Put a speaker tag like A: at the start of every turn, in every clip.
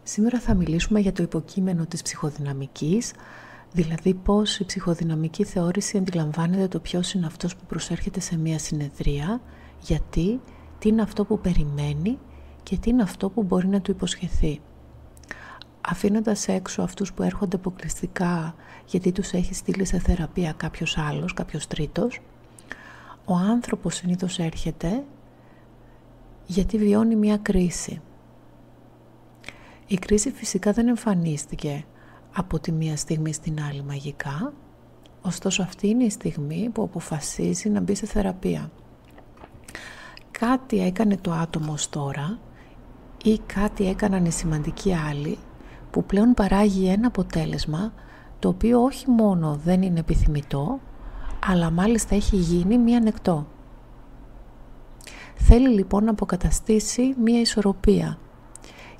A: Σήμερα θα μιλήσουμε για το υποκείμενο της ψυχοδυναμικής, δηλαδή πώς η ψυχοδυναμική θεώρηση αντιλαμβάνεται το ποιος είναι αυτός που προσέρχεται σε μία συνεδρία, γιατί, τι είναι αυτό που περιμένει και τι είναι αυτό που μπορεί να του υποσχεθεί. Αφήνοντας έξω αυτούς που έρχονται αποκλειστικά γιατί τους έχει στείλει σε θεραπεία κάποιος άλλος, κάποιος τρίτος, ο άνθρωπος συνήθως έρχεται γιατί βιώνει μία κρίση. Η κρίση φυσικά δεν εμφανίστηκε από τη μία στιγμή στην άλλη μαγικά, ωστόσο αυτή είναι η στιγμή που αποφασίζει να μπει σε θεραπεία. Κάτι έκανε το άτομο ως τώρα ή κάτι έκαναν οι σημαντικοί άλλοι που πλέον παράγει ένα αποτέλεσμα το οποίο όχι μόνο δεν είναι επιθυμητό, αλλά μάλιστα έχει γίνει μη ανεκτό. Θέλει λοιπόν να αποκαταστήσει μία ισορροπία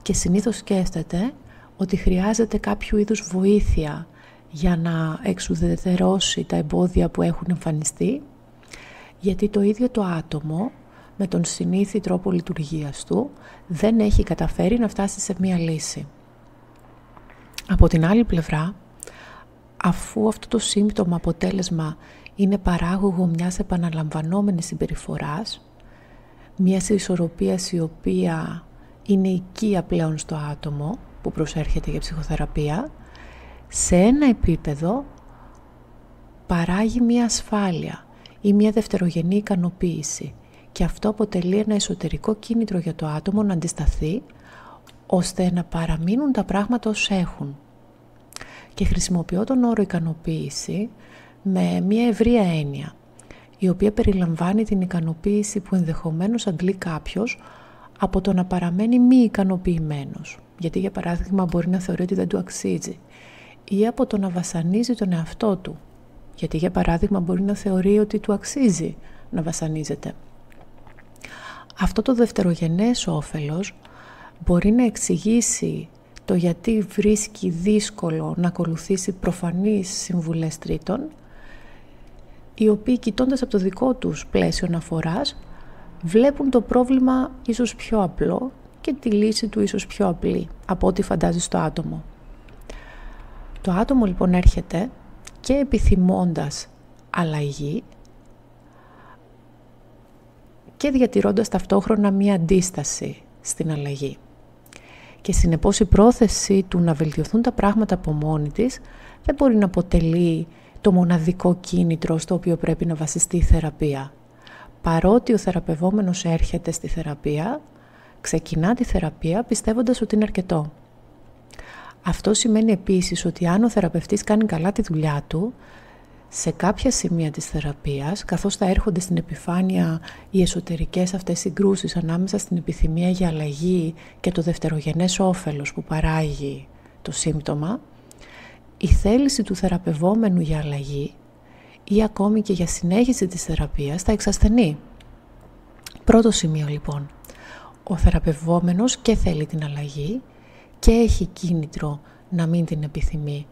A: και συνήθως σκέφτεται ότι χρειάζεται κάποιο είδους βοήθεια για να εξουδετερώσει τα εμπόδια που έχουν εμφανιστεί, γιατί το ίδιο το άτομο με τον συνήθι τρόπο λειτουργίας του δεν έχει καταφέρει να φτάσει σε μία λύση. Από την άλλη πλευρά, αφού αυτό το σύμπτωμα αποτέλεσμα είναι παράγωγο μιας επαναλαμβανόμενης συμπεριφοράς, μιας ισορροπίας η οποία είναι οικία πλέον στο άτομο που προσέρχεται για ψυχοθεραπεία, σε ένα επίπεδο παράγει μια ασφάλεια ή μια δευτερογενή ικανοποίηση και αυτό αποτελεί ένα εσωτερικό κίνητρο για το άτομο να αντισταθεί ώστε να παραμείνουν τα πράγματα ως έχουν. Και χρησιμοποιώ τον όρο ικανοποίηση με μια ευρεία έννοια, η οποία περιλαμβάνει την ικανοποίηση που ενδεχομένως αντλεί κάποιος από το να παραμένει μη ικανοποιημένος, γιατί για παράδειγμα μπορεί να θεωρεί ότι δεν του αξίζει, ή από το να βασανίζει τον εαυτό του, γιατί για παράδειγμα μπορεί να θεωρεί ότι του αξίζει να βασανίζεται. Αυτό το δευτερογενές όφελος μπορεί να εξηγήσει το γιατί βρίσκει δύσκολο να ακολουθήσει προφανείς συμβουλές τρίτων, οι οποίοι κοιτώντας από το δικό τους πλαίσιο αναφοράς βλέπουν το πρόβλημα ίσως πιο απλό και τη λύση του ίσως πιο απλή από ό,τι φαντάζει το άτομο. Το άτομο λοιπόν έρχεται και επιθυμώντας αλλαγή και διατηρώντας ταυτόχρονα μία αντίσταση στην αλλαγή. Και συνεπώς η πρόθεση του να βελτιωθούν τα πράγματα από μόνη της δεν μπορεί να αποτελεί το μοναδικό κίνητρο στο οποίο πρέπει να βασιστεί η θεραπεία. Παρότι ο θεραπευόμενος έρχεται στη θεραπεία, ξεκινά τη θεραπεία πιστεύοντας ότι είναι αρκετό. Αυτό σημαίνει επίσης ότι αν ο θεραπευτής κάνει καλά τη δουλειά του, σε κάποια σημεία της θεραπείας, καθώς θα έρχονται στην επιφάνεια οι εσωτερικές αυτές συγκρούσεις ανάμεσα στην επιθυμία για αλλαγή και το δευτερογενές όφελος που παράγει το σύμπτωμα, η θέληση του θεραπευόμενου για αλλαγή ή ακόμη και για συνέχιση της θεραπείας θα εξασθενεί. Πρώτο σημείο λοιπόν, ο θεραπευόμενος και θέλει την αλλαγή και έχει κίνητρο να μην την επιθυμεί,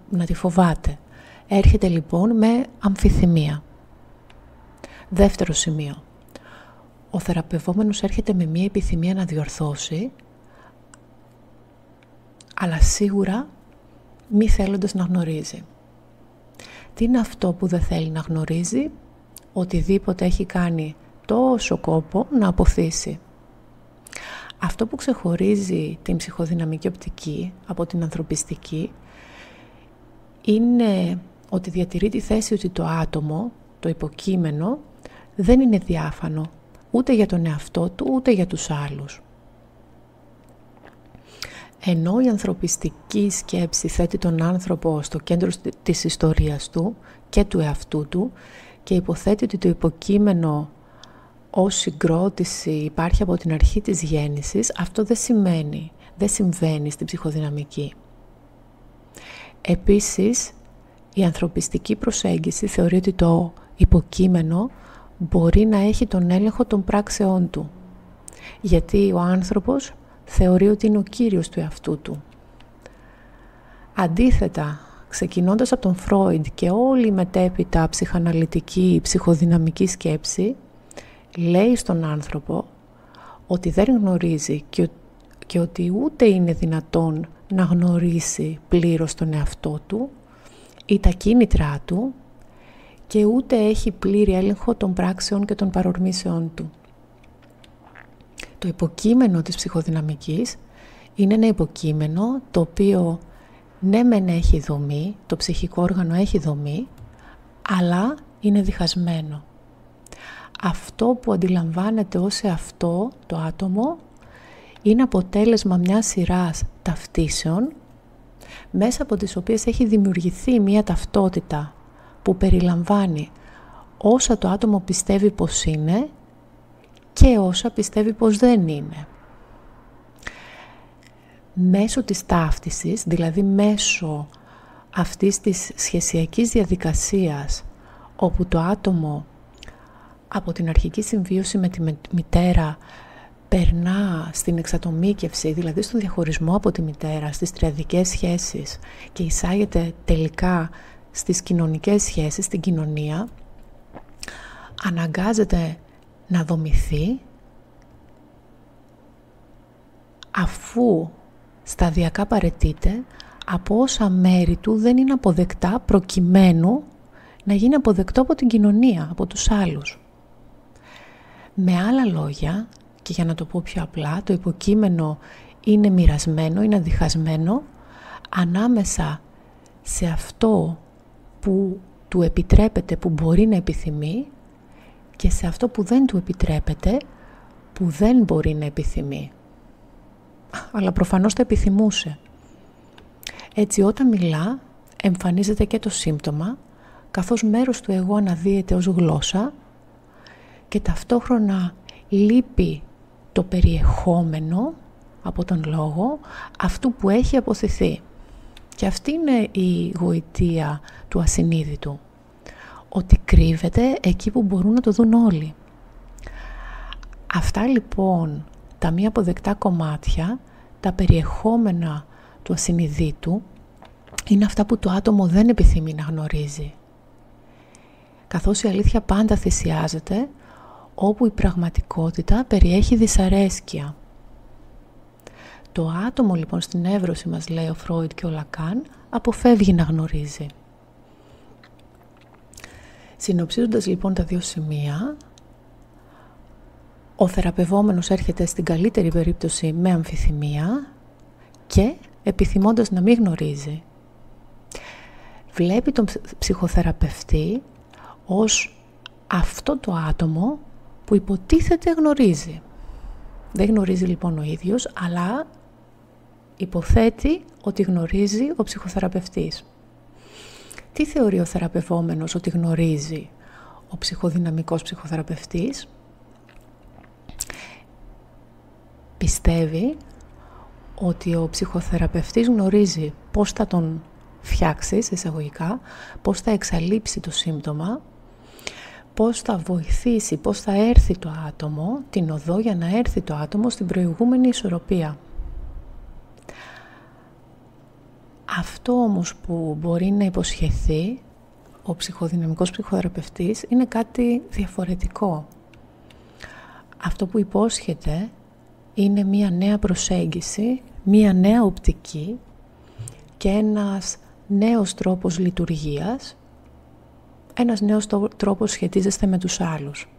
A: να τη φοβάται. Έρχεται λοιπόν με αμφιθυμία. Δεύτερο σημείο, ο θεραπευόμενος έρχεται με μία επιθυμία να διορθώσει, αλλά σίγουρα μη θέλοντας να γνωρίζει. Τι είναι αυτό που δεν θέλει να γνωρίζει? Οτιδήποτε έχει κάνει τόσο κόπο να αποθήσει. Αυτό που ξεχωρίζει την ψυχοδυναμική οπτική από την ανθρωπιστική είναι ότι διατηρεί τη θέση ότι το άτομο, το υποκείμενο, δεν είναι διάφανο ούτε για τον εαυτό του ούτε για τους άλλους. Ενώ η ανθρωπιστική σκέψη θέτει τον άνθρωπο στο κέντρο της ιστορίας του και του εαυτού του και υποθέτει ότι το υποκείμενο ως συγκρότηση υπάρχει από την αρχή της γέννησης, αυτό δεν συμβαίνει στην ψυχοδυναμική. Επίσης, η ανθρωπιστική προσέγγιση θεωρεί ότι το υποκείμενο μπορεί να έχει τον έλεγχο των πράξεών του, γιατί ο άνθρωπος θεωρεί ότι είναι ο κύριος του εαυτού του. Αντίθετα, ξεκινώντας από τον Φρόιντ και όλη η μετέπειτα ψυχαναλυτική, ψυχοδυναμική σκέψη, λέει στον άνθρωπο ότι δεν γνωρίζει και ότι ούτε είναι δυνατόν να γνωρίσει πλήρως τον εαυτό του ή τα κίνητρά του και ούτε έχει πλήρη έλεγχο των πράξεων και των παρορμήσεών του. Το υποκείμενο της ψυχοδυναμικής είναι ένα υποκείμενο το οποίο ναι μεν έχει δομή, το ψυχικό όργανο έχει δομή, αλλά είναι διχασμένο. Αυτό που αντιλαμβάνεται ως εαυτό το άτομο είναι αποτέλεσμα μιας σειράς ταυτίσεων, μέσα από τις οποίες έχει δημιουργηθεί μια ταυτότητα που περιλαμβάνει όσα το άτομο πιστεύει πως είναι και όσα πιστεύει πως δεν είναι. Μέσω της ταύτισης, δηλαδή μέσω αυτής της σχεσιακής διαδικασίας, όπου το άτομο από την αρχική συμβίωση με τη μητέρα περνά στην εξατομίκευση, δηλαδή στον διαχωρισμό από τη μητέρα, στις τριαδικές σχέσεις και εισάγεται τελικά στις κοινωνικές σχέσεις, στην κοινωνία, αναγκάζεται να δομηθεί, αφού σταδιακά παραιτείται από όσα μέρη του δεν είναι αποδεκτά προκειμένου να γίνει αποδεκτό από την κοινωνία, από τους άλλους. Με άλλα λόγια, και για να το πω πιο απλά, το υποκείμενο είναι μοιρασμένο, είναι διχασμένο ανάμεσα σε αυτό που του επιτρέπεται, που μπορεί να επιθυμεί, και σε αυτό που δεν του επιτρέπεται, που δεν μπορεί να επιθυμεί. Αλλά προφανώς το επιθυμούσε. Έτσι όταν μιλά εμφανίζεται και το σύμπτωμα, καθώς μέρος του εγώ αναδύεται ως γλώσσα και ταυτόχρονα λείπει το περιεχόμενο από τον λόγο αυτού που έχει αποθηθεί. Και αυτή είναι η γοητεία του ασυνείδητου, ότι κρύβεται εκεί που μπορούν να το δουν όλοι. Αυτά λοιπόν τα μη αποδεκτά κομμάτια, τα περιεχόμενα του ασυνειδήτου, είναι αυτά που το άτομο δεν επιθυμεί να γνωρίζει. Καθώς η αλήθεια πάντα θυσιάζεται, όπου η πραγματικότητα περιέχει δυσαρέσκεια. Το άτομο λοιπόν στην εύρωση, μας λέει ο Φρόιντ και ο Λακάν, αποφεύγει να γνωρίζει. Συνοψίζοντας λοιπόν τα δύο σημεία, ο θεραπευόμενος έρχεται στην καλύτερη περίπτωση με αμφιθυμία και επιθυμώντας να μην γνωρίζει. Βλέπει τον ψυχοθεραπευτή ως αυτό το άτομο που υποτίθεται γνωρίζει. Δεν γνωρίζει λοιπόν ο ίδιος, αλλά υποθέτει ότι γνωρίζει ο ψυχοθεραπευτής. Τι θεωρεί ο θεραπευόμενος ότι γνωρίζει ο ψυχοδυναμικός ψυχοθεραπευτής? Πιστεύει ότι ο ψυχοθεραπευτής γνωρίζει πώς θα τον φτιάξει, εισαγωγικά, πώς θα εξαλείψει το σύμπτωμα, πώς θα βοηθήσει, πώς θα έρθει το άτομο, την οδό για να έρθει το άτομο στην προηγούμενη ισορροπία. Αυτό όμως που μπορεί να υποσχεθεί ο ψυχοδυναμικός ψυχοθεραπευτής είναι κάτι διαφορετικό. Αυτό που υπόσχεται είναι μία νέα προσέγγιση, μία νέα οπτική και ένας νέος τρόπος λειτουργίας, ένας νέος τρόπος σχετίζεστε με τους άλλους.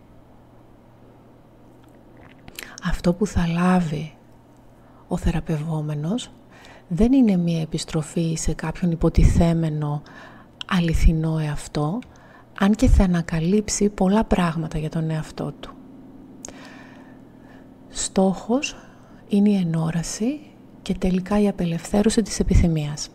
A: Αυτό που θα λάβει ο θεραπευόμενος δεν είναι μία επιστροφή σε κάποιον υποτιθέμενο αληθινό εαυτό, αν και θα ανακαλύψει πολλά πράγματα για τον εαυτό του. Στόχος είναι η ενόραση και τελικά η απελευθέρωση της επιθυμίας.